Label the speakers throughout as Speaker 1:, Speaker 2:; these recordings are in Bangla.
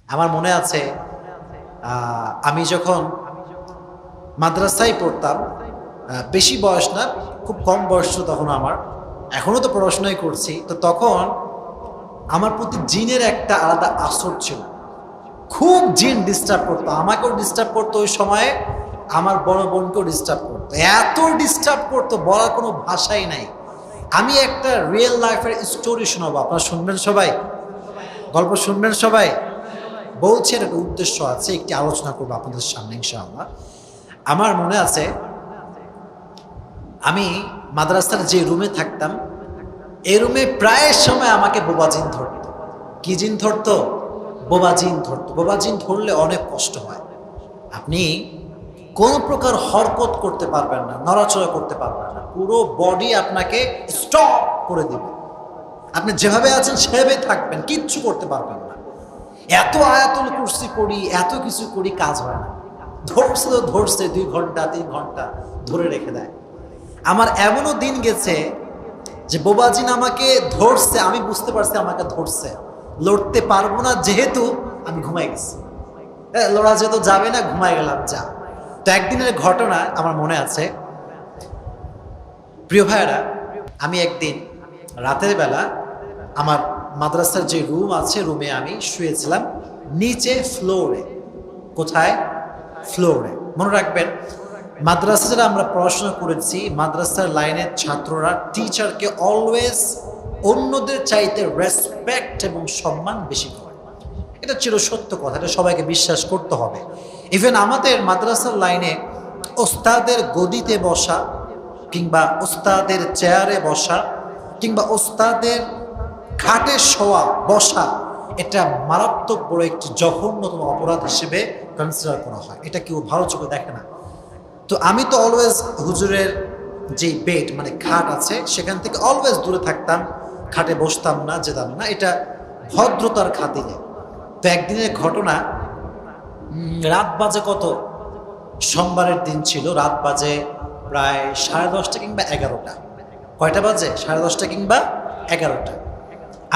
Speaker 1: আমার মনে আছে আমি যখন মাদ্রাসায় পড়তাম, বেশি বয়স না, খুব কম বয়স ছিল তখন আমার, এখনো তো পড়াশোনাই করছি, তো তখন আমার প্রতি জিনের একটা আলাদা আসর ছিল। খুব জিন ডিস্টার্ব করতো, আমাকেও ডিস্টার্ব করতো ওই সময়ে, আমার বড় বোনকেও ডিস্টার্ব করতো, এত ডিস্টার্ব করতো বলার কোনো ভাষাই নাই। আমি একটা রিয়েল লাইফের স্টোরি শোনাবো, আপনারা শুনবেন সবাই, গল্প শুনবেন সবাই। বলছি একটা উদ্দেশ্য আছে, একটি আলোচনা করবো আপনাদের সামনে ইনশাআল্লাহ। আমার মনে আছে আমি মাদ্রাসার যে রুমে থাকতাম, এই রুমে প্রায় সময় আমাকে বোবা জিন ধরতো। কি জিন ধরতো? বোবা জিন ধরতো। বোবা জিন ধরলে অনেক কষ্ট হয়। আপনি কোনো প্রকার হরকত করতে পারবেন না, নড়াচড়া করতে পারবেন না, পুরো বডি আপনাকে স্টপ করে দেবে। আপনি যেভাবে আছেন সেভাবেই থাকবেন, কিচ্ছু করতে পারবেন না। এত আয়াতুল কুরসি করি, এত কিছু করি, কাজ হয় না। ধরছে তো ধরছে, 2 ঘন্টা 3 ঘন্টা ধরে রেখে দেয়। আমার এমনও দিন গেছে যে বোবাজিন আমাকে ধরছে, আমি বুঝতে পারছি আমাকে ধরছে, লড়তে পারবো না যেহেতু আমি ঘুমাই গেছি। লড়া যেহেতু যাবে না, ঘুমাই গেলাম, যা। তো একদিনের ঘটনা আমার মনে আছে, প্রিয় ভাইয়েরা, আমি একদিন রাতের বেলা আমার মাদ্রাসার যে রুম আছে, রুমে আমি শুয়েছিলাম নিচে ফ্লোরে। কোথায়? ফ্লোরে। মনে রাখবেন, মাদ্রাসা যারা আমরা পড়াশোনা করেছি, মাদ্রাসার লাইনের ছাত্ররা টিচারকে অলওয়েজ অন্যদের চাইতে রেসপেক্ট এবং সম্মান বেশি করে। এটা চির সত্য কথা, এটা সবাইকে বিশ্বাস করতে হবে। ইভেন আমাদের মাদ্রাসার লাইনে ওস্তাদের গদিতে বসা, কিংবা ওস্তাদের চেয়ারে বসা, কিংবা ওস্তাদের খাটে শোয়া বসা, এটা মারাত্মক বড় একটি জঘন্যতম অপরাধ হিসেবে কনসিডার করা হয়। এটা কেউ ভালো চোখে দেখে না। তো আমি তো অলওয়েজ হুজুরের যে বেড মানে খাট আছে সেখান থেকে অলওয়েজ দূরে থাকতাম, খাটে বসতাম না, যেতাম না, এটা ভদ্রতার খাতিরে। তো একদিনের ঘটনা, রাত বাজে কত, সোমবারের দিন ছিল, রাত বাজে প্রায় 10:30 কিংবা 11টা। কয়টা বাজে? 10:30 কিংবা 11টা।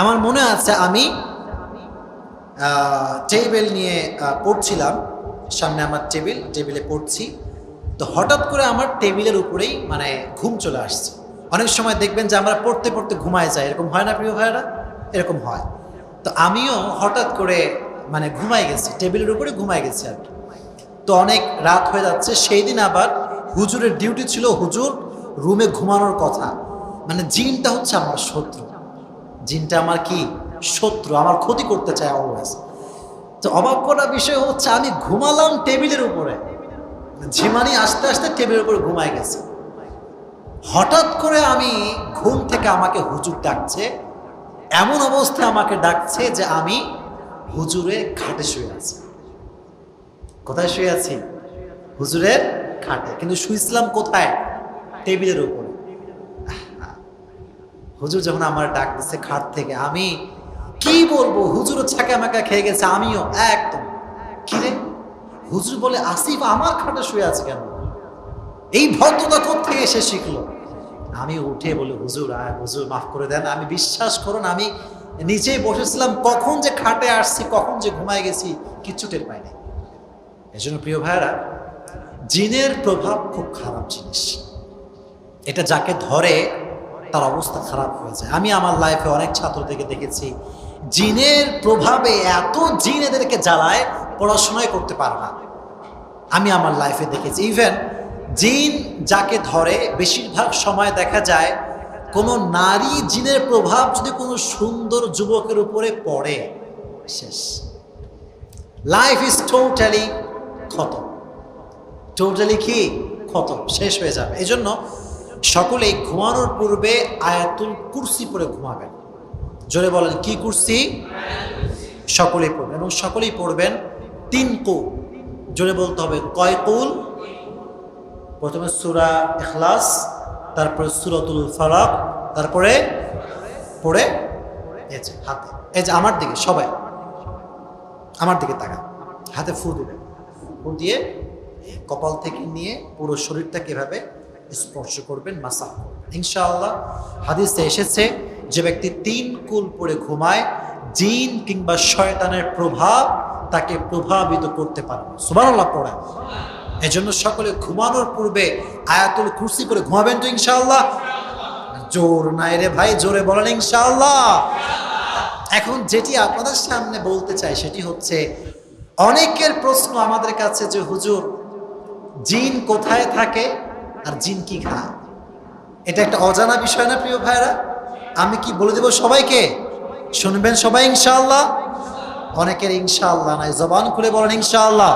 Speaker 1: আমার মনে আছে আমি টেবিল নিয়ে পড়ছিলাম, সামনে আমার টেবিলে পড়ছি। তো হঠাৎ করে আমার টেবিলের উপরেই মানে ঘুম চলে আসছে। অনেক সময় দেখবেন যে আমরা পড়তে পড়তে ঘুমায় যাই, এরকম হয় না প্রিয় ভাইয়েরা? এরকম হয়। তো আমিও হঠাৎ করে মানে ঘুমাই গেছি, টেবিলের উপরে ঘুমাই গেছি আর কি। তো অনেক রাত হয়ে যাচ্ছে, সেই দিন আবার হুজুরের ডিউটি ছিল, হুজুর রুমে ঘুমানোর কথা। মানে জিনটা হচ্ছে আমার শত্রু, জিনটা আমার কি? শত্রু, আমার ক্ষতি করতে চায় অলওয়েজ। তো অবাক করার বিষয় হচ্ছে, আমি ঘুমালাম টেবিলের উপরে, ঝিমানি আস্তে আস্তে টেবিলের উপরে ঘুমায় গেছে। হঠাৎ করে আমি ঘুম থেকে আমাকে হুজুর ডাকছে, এমন অবস্থায় আমাকে ডাকছে যে আমি হুজুরের খাটে শুয়ে আছি। কোথায় শুয়ে আছি? হুজুরের খাটে। কিন্তু শুয়েছিলাম কোথায়? টেবিলের উপরে। হুজুর যখন আমার ডাক দিচ্ছে খাট থেকে, আমি কি বলবো, হুজুরও ছাকা মাকা খেয়ে গেছে, আমিও একদম। কিরে, হুজুর বলে আসিফ আমার খাটে শুয়ে আছে কেন? এই ভদ্রতা কোত্থেকে এসে শিখলো? আমি উঠে বলি, হুজুর হুজুর মাফ করে দেন, আমি বিশ্বাস করুন আমি নিচেই বসেছিলাম, কখন যে খাটে আসছি, কখন যে ঘুমায় গেছি, কিচ্ছু টের পাইনি। এই জন্য প্রিয় ভাইয়েরা, জিনের প্রভাব খুব খারাপ জিনিস। এটা যাকে ধরে তার অবস্থা খারাপ হয়ে যায়। আমি আমার লাইফে অনেক ছাত্রদেরকে দেখেছি, জিনের প্রভাবে এত জিন এদেরকে জ্বালায়, পড়াশোনাই করতে পারে না। আমি আমার লাইফে দেখেছি, ইভেন জিন যাকে ধরে বেশিরভাগ সময় দেখা যায় কোনো নারী জিনের প্রভাব যদি কোনো সুন্দর যুবকের উপরে পড়ে, শেষ, লাইফ ইজ টোটালি খতম। টোটালি কি খতম, শেষ হয়ে যাবে। এই জন্য সকলেই ঘুমানোর পূর্বে আয়াতুল কুরসি পড়ে ঘুমাবেন। জোরে বলেন, কি কুরসি? সকলেই পড়বেন, এবং সকলেই পড়বেন 3 কুল। জোরে বলতে হবে, কয় কুল? প্রথমে সূরা ইখলাস, তারপরে সূরাতুল ফালাক, তারপরে পড়ে এই যে হাতে, এই যে আমার দিকে, সবাই আমার দিকে তাকান, হাতে ফু দিবেন। ফু দিয়ে কপাল থেকে নিয়ে পুরো শরীরটাকে এভাবে স্পর্শ করবেন, মাসাজ করবেন। ইনশাআল্লাহ হাদিসে এসেছে, যে ব্যক্তি 3 কুল পড়ে ঘুমায়, জিন কিংবা শয়তানের প্রভাব তাকে প্রভাবিত করতে পারবে। সুবহানাল্লাহ পড়া। এজন্য সকলে ঘুমানোর পূর্বে আয়াতুল কুরসি পড়ে ঘুমাবেন তো ইনশাআল্লাহ। জোর নাই রে ভাই, জোরে বলেন ইনশাআল্লাহ। এখন যেটি আপনাদের সামনে বলতে চাই সেটি হচ্ছে, অনেকের প্রশ্ন আমাদের কাছে যে হুজুর জিন কোথায় থাকে আর জিন কি খায়? এটা একটা অজানা বিষয় না প্রিয় ভাইরা? আমি কি বলে দেব সবাইকে? শুনবেন সবাই ইনশাআল্লাহ? অনেকের ইনশাআল্লাহ নাই, জবান খুলে বলেন ইনশাআল্লাহ।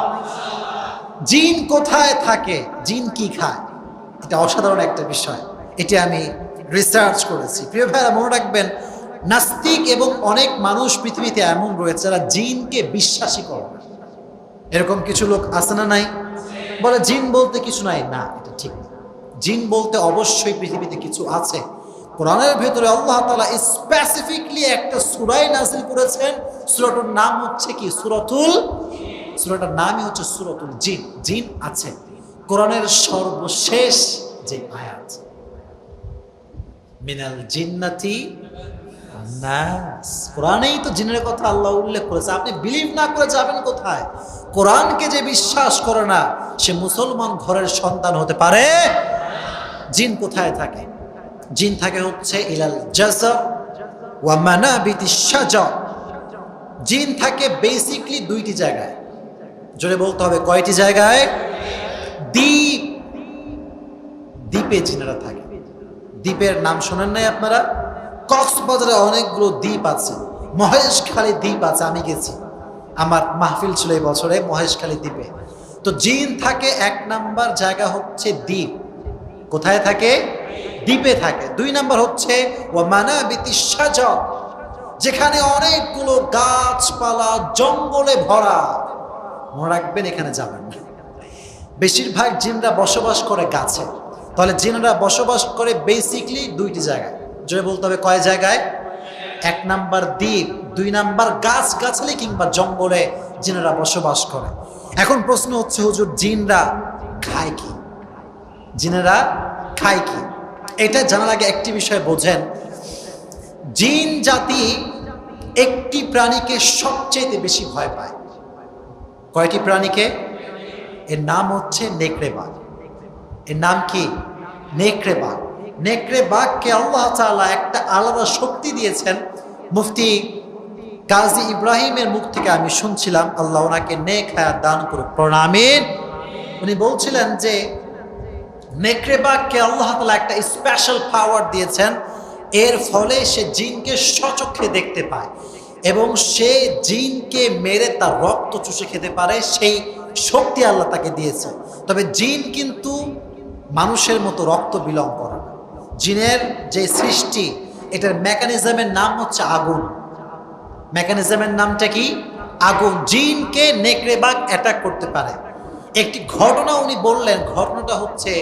Speaker 1: জিন কোথায় থাকে, জিন কি খায়, এটা অসাধারণ একটা বিষয়। এটি আমি রিসার্চ করেছি। প্রিয় ভাইরা মনে রাখবেন, নাস্তিক এবং অনেক মানুষ পৃথিবীতে এমন রয়েছে যারা জিনকে বিশ্বাসই করে না। এরকম কিছু লোক আছে না নাই? বলে জিন বলতে কিছু নাই। না, এটা ঠিক না। জিন বলতে অবশ্যই পৃথিবীতে কিছু আছে। কোরআনের ভেতরে আল্লাহ তাআলা স্পেসিফিকলি একটা সূরা নাযিল করেছেন। সূরাটার নাম হচ্ছে কি? সূরাটার নামই হচ্ছে সূরাতুল জিন। জিন আছে। কোরআনের সর্বশেষ যে আয়াত, মিনাল জিন্নাতি নাস, কোরআনেই তো জিনের কথা আল্লাহ উল্লেখ করেছে। আপনি বিলিভ না করে যাবেন কোথায়? কোরআনকে যে বিশ্বাস করে না সে মুসলমান ঘরের সন্তান হতে পারে? জিন কোথায় থাকে? জিন থাকে হচ্ছে ইলাল জাযা ওয়া মানাবিতিশ শাজার। জিন থাকে বেসিকলি দুইটি জায়গায়। জোরে বলতে হবে, কয়টি জায়গায়? দ্বীপ, দ্বীপে জিনেরা থাকে। দ্বীপের নাম শোনেন নাই আপনারা? কক্সবাজারে অনেকগুলো দ্বীপ আছে, মহেশখালী দ্বীপ আছে, আমি গেছি, আমার মাহফিল ছিল এই বছরে মহেশখালী দ্বীপে। তো জিন থাকে এক নাম্বার জায়গা হচ্ছে দ্বীপ। কোথায় থাকে? দ্বীপে থাকে। দুই নাম্বার হচ্ছে ওয়া মানাবিতিশ শাজার, যেখানে অনেকগুলো গাছপালা জঙ্গলে ভরা। মনে রাখবেন, এখানে যাবেন না। বেশিরভাগ জিনরা বসবাস করে গাছে। তাহলে জিনরা বসবাস করে বেসিকলি দুইটি জায়গায়। জোরে বলতে হবে, কয় জায়গায়? এক নাম্বার দ্বীপ, দুই নাম্বার গাছ গাছালি কিংবা জঙ্গলে জিনেরা বসবাস করে। এখন প্রশ্ন হচ্ছে, হুজুর জিনরা খায় কি? জিনেরা খায় কি? এটা জানার আগে একটি বিষয় বোঝেন। জিন জাতি একটি প্রাণীকে সবচেয়ে বেশি ভয় পায়। কয়টি প্রাণীকে? এর নাম হচ্ছে নেকড়ে বাঘ। এর নাম কি? নেকড়ে বাঘ। নেকড়ে বাঘকে আল্লাহ তাআলা একটা আলাদা শক্তি দিয়েছেন। মুফতি কাজী ইব্রাহিমের মুখ থেকে আমি শুনছিলাম, আল্লাহ ওনাকে নেক হায়াত দান করুক, প্রণামিন। উনি বলছিলেন যে নেকড়ে বাঘকে আল্লাহ তাআলা একটা স্পেশাল পাওয়ার দিয়েছেন। এর ফলে সে জিনকে স্বচক্ষে দেখতে পায় এবং সে জিনকে মেরে তার রক্ত চুষে খেতে পারে। সেই শক্তি আল্লাহ তাকে দিয়েছে। তবে জিন কিন্তু মানুষের মতো রক্ত বিলং করে না। জিনের যে সৃষ্টি, এটার মেকানিজমের নাম হচ্ছে আগুন। মেকানিজমের নামটা কি? আগুন। জিনকে নেকড়ে বাঘ অ্যাটাক করতে পারে। একটি ঘটনা উনি বললেন। ঘটনাটা হচ্ছে,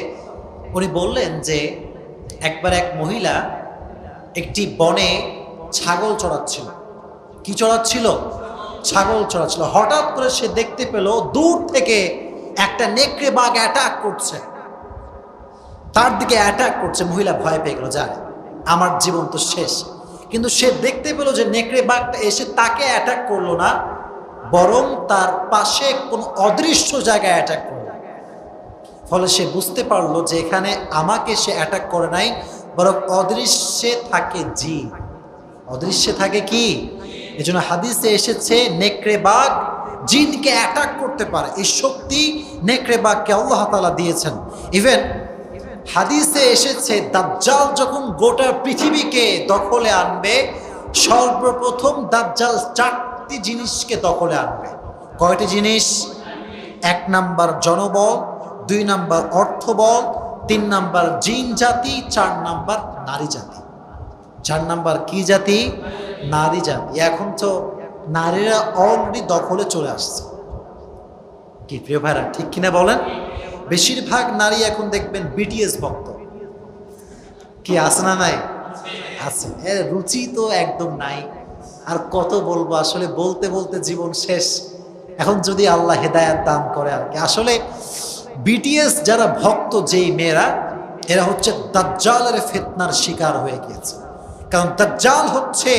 Speaker 1: উনি বললেন যে একবার এক মহিলা একটি বনে ছাগল চড়াচ্ছিল। কি চড়াচ্ছিল? ছাগল চড়াচ্ছিল। হঠাৎ করে সে দেখতে পেল দূর থেকে একটা নেকড়ে বাঘ অ্যাটাক করছে, তার দিকে অ্যাটাক করছে। মহিলা ভয় পেয়ে গেল, যায় আমার জীবন তো শেষ। কিন্তু সে দেখতে পেল যে নেকড়ে বাঘটা এসে তাকে অ্যাটাক করলো না, বরং তার পাশে কোন অদৃশ্য জায়গায় অ্যাটাক করলো। ফলে সে বুঝতে পারলো যে এখানে আমাকে সে অ্যাটাক করে নাই, বরং অদৃশ্যে থাকে জিন। অদৃশ্যে থাকে কি? এজন্য হাদিসে এসেছে নেকড়ে বাঘ জিনকে অ্যাটাক করতে পারে। এই শক্তি নেকড়ে বাঘকে আল্লাহ তাআলা দিয়েছেন। ইভেন হাদিসে এসেছে দাজ্জাল যখন গোটা পৃথিবীকে দখলে আনবে, সর্বপ্রথম দাজ্জাল চারটি জিনিসকে দখলে আনবে। কয়টি জিনিস? এক নাম্বার জনবল, দুই নাম্বার অর্থবল, তিন নাম্বার জিন জাতি, চার নাম্বার নারী জাতি। চার নাম্বার কি জাতি? নারী জাতি। এখন তো নারীরা অলরেডি দখলে চলে আসছে। কি প্রিয় ভাইরা, ঠিক কিনা বলেন? বেশিরভাগ নারী এখন দেখবেন বিটিএস ভক্ত। কি আছে না নাই? আছে। এর রুচি তো একদম নাই। আর কত বলবো, আসলে বলতে বলতে জীবন শেষ। এখন যদি আল্লাহ হেদায়েত দান করে আর কি। আসলে বিটিএস যারা ভক্ত, যেই মেয়েরা, এরা হচ্ছে দাজ্জালের ফিতনার শিকার হয়ে গিয়েছে। কারণ দাজ্জাল হচ্ছে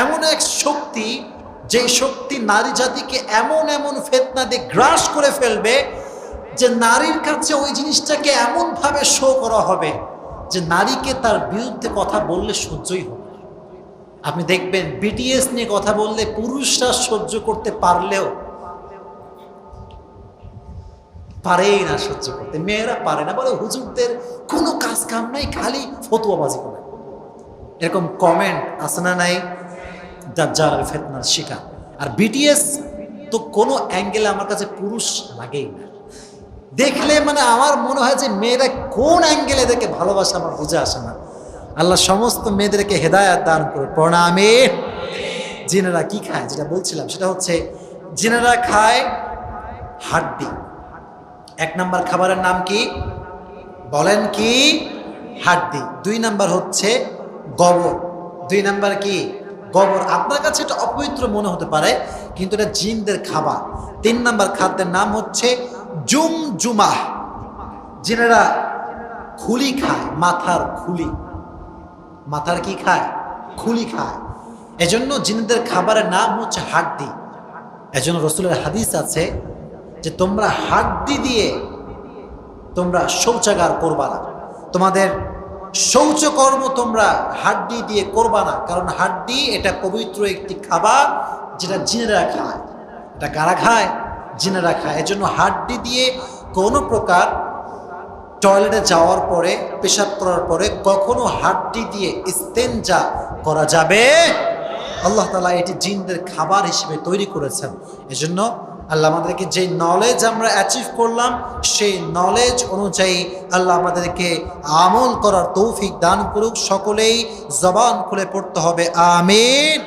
Speaker 1: এমন এক শক্তি, যে শক্তি নারী জাতিকে এমন এমন ফিতনা দিয়ে গ্রাস করে ফেলবে যে নারীর কাছে ওই জিনিসটাকে এমন ভাবে শো করা হবে যে নারীকে তার বিরুদ্ধে কথা বললে সহ্যই হবে। আপনি দেখবেন বিটিএস নিয়ে কথা বললে পুরুষরা সহ্য করতে পারলেও পারেই না সহ্য করতে, মেয়েরা পারে না, বলে হুজুরদের কোনো কাজ কাম নাই, খালি ফতুয়াবাজি করে। এরকম কমেন্ট আছে না নাই? দাজ্জাল ফিতনার শিকার। আর বিটিএস তো কোনো অ্যাঙ্গেলে আমার কাছে পুরুষ লাগেই না, দেখলে মানে আমার মনে হয় যে মেয়েরা কোন অ্যাঙ্গেলে এদেরকে ভালোবাসে আমার বুঝে আসে না। আল্লাহ সমস্ত মেয়েদেরকে হেদায়েত দান করে প্রণামে। জিনেরা কি খায়, যেটা বলছিলাম সেটা হচ্ছে জিনেরা খায় হাড্ডি। এক নাম্বার খাবারের নাম কি বলেন? কি? হাড্ডি। 2 নাম্বার হচ্ছে গোবর। 2 নাম্বার কি? গোবর। আপনার কাছে এটা অপবিত্র মনে হতে পারে, কিন্তু এটা জিনদের খাবার। 3 নাম্বার খাদ্যের নাম হচ্ছে জুমজুমাহ। জিনেরা খুলি খায়, মাথার খুলি। মাথার কি খায়? খুলি খায়। এজন্য জিনদের খাবারের নাম হচ্ছে হাড্ডি। এজন্য রাসূলের হাদিস আছে যে তোমরা হাড্ডি দিয়ে তোমরা শৌচাগার করবা না, তোমাদের শৌচকর্ম তোমরা হাড্ডি দিয়ে করবা না, কারণ হাড্ডি এটা পবিত্র একটি খাবার যেটা জিনেরা খায়। এটা কারা খায়? জিনেরা খায়। এজন্য হাড্ডি দিয়ে কোনো প্রকার টয়লেটে যাওয়ার পরে, পেশাব করার পরে কখনো হাড্ডি দিয়ে ইস্তেঞ্জা করা যাবে। আল্লাহ তাআলা এটি জিনদের খাবার হিসেবে তৈরি করেছেন। এজন্য আল্লাহ আমাদেরকে যে নলেজ আমরা অ্যাচিভ করলাম, সেই নলেজ অনুযায়ী আল্লাহ আমাদেরকে আমল করার তৌফিক দান করুক। সকলেই জবান খুলে পড়তে হবে আমিন।